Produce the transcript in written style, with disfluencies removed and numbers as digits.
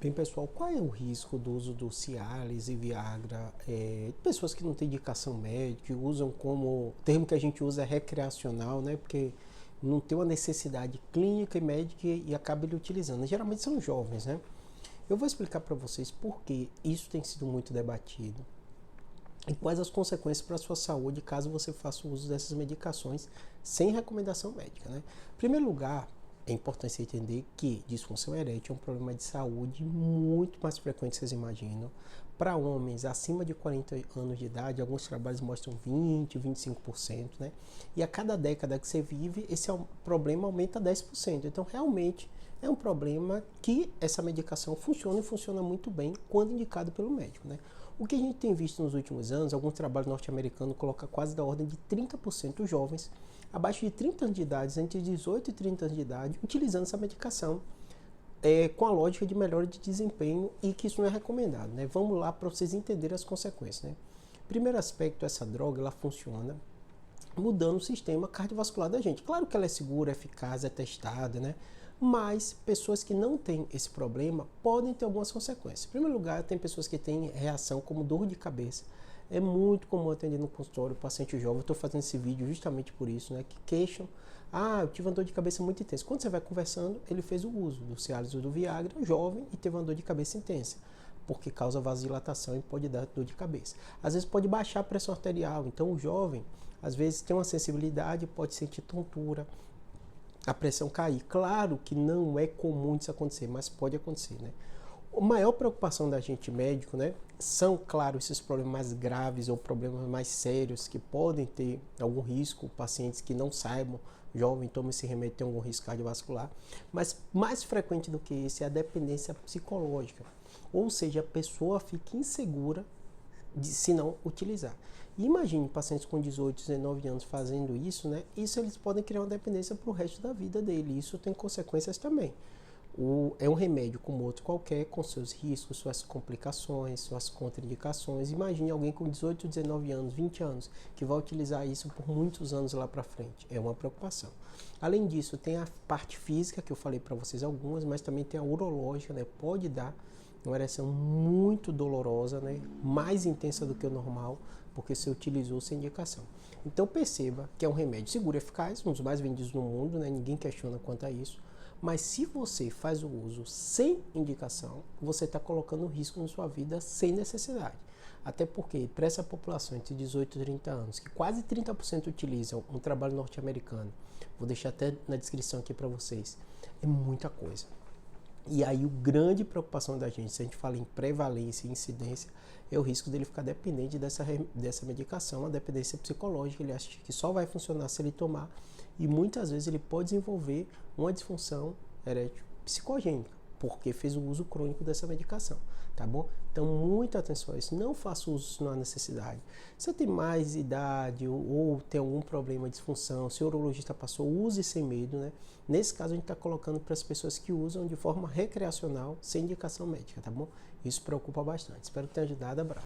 Bem, pessoal, qual é o risco do uso do Cialis e Viagra? Pessoas que não têm indicação médica, usam como... O termo que a gente usa é recreacional, né? Porque não tem uma necessidade clínica e médica e acaba ele utilizando. Geralmente são jovens, né? Eu vou explicar para vocês por que isso tem sido muito debatido e quais as consequências para a sua saúde caso você faça o uso dessas medicações sem recomendação médica, né? Em primeiro lugar, é importante você entender que disfunção erétil é um problema de saúde muito mais frequente que vocês imaginam. Para homens acima de 40 anos de idade, alguns trabalhos mostram 20, 25%, né? E a cada década que você vive, esse problema aumenta 10%. Então, realmente, é um problema que essa medicação funciona e funciona muito bem quando indicado pelo médico, né? O que a gente tem visto nos últimos anos, alguns trabalhos norte-americanos colocam quase da ordem de 30% dos jovens abaixo de 30 anos de idade, entre 18 e 30 anos de idade, utilizando essa medicação com a lógica de melhora de desempenho e que isso não é recomendado, né? Vamos lá para vocês entenderem as consequências, né? Primeiro aspecto, essa droga ela funciona mudando o sistema cardiovascular da gente. Claro que ela é segura, eficaz, é testada, né? Mas pessoas que não têm esse problema podem ter algumas consequências. Em primeiro lugar, tem pessoas que têm reação como dor de cabeça. É muito comum atender no consultório paciente jovem. Eu estou fazendo esse vídeo justamente por isso, né? Que queixam. Eu tive uma dor de cabeça muito intensa. Quando você vai conversando, ele fez o uso do Cialis ou do Viagra, jovem, e teve uma dor de cabeça intensa, porque causa vasodilatação e pode dar dor de cabeça. Às vezes pode baixar a pressão arterial. Então o jovem, às vezes, tem uma sensibilidade, pode sentir tontura, a pressão cair. Claro que não é comum isso acontecer, mas pode acontecer, né? A maior preocupação da gente médico, né, são, claro, esses problemas mais graves ou problemas mais sérios que podem ter algum risco, pacientes que não saibam, jovem, toma esse remédio, tem algum risco cardiovascular, mas mais frequente do que esse é a dependência psicológica, ou seja, a pessoa fica insegura se não utilizar. E imagine pacientes com 18, 19 anos fazendo isso, né? Isso eles podem criar uma dependência para o resto da vida dele. Isso tem consequências também. É um remédio como outro qualquer, com seus riscos, suas complicações, suas contraindicações. Imagine alguém com 18, 19 anos, 20 anos, que vai utilizar isso por muitos anos lá para frente. É uma preocupação. Além disso, tem a parte física, que eu falei para vocês algumas, mas também tem a urológica, né? Pode dar uma ereção muito dolorosa, né? Mais intensa do que o normal, porque você utilizou sem indicação. Então perceba que é um remédio seguro e eficaz, um dos mais vendidos no mundo, né? Ninguém questiona quanto a isso. Mas se você faz o uso sem indicação, você está colocando risco na sua vida sem necessidade. Até porque, para essa população entre 18 e 30 anos, que quase 30% utilizam um trabalho norte-americano, vou deixar até na descrição aqui para vocês, é muita coisa. E aí, a grande preocupação da gente, se a gente fala em prevalência e incidência, é o risco dele ficar dependente dessa medicação, a dependência psicológica. Ele acha que só vai funcionar se ele tomar, e muitas vezes ele pode desenvolver uma disfunção erétil psicogênica, porque fez o uso crônico dessa medicação, tá bom? Então, muita atenção a isso. Não faça uso se não há necessidade. Se você tem mais idade ou tem algum problema de disfunção, se o urologista passou, use sem medo, né? Nesse caso, a gente está colocando para as pessoas que usam de forma recreacional, sem indicação médica, tá bom? Isso preocupa bastante. Espero que tenha ajudado. Abraço.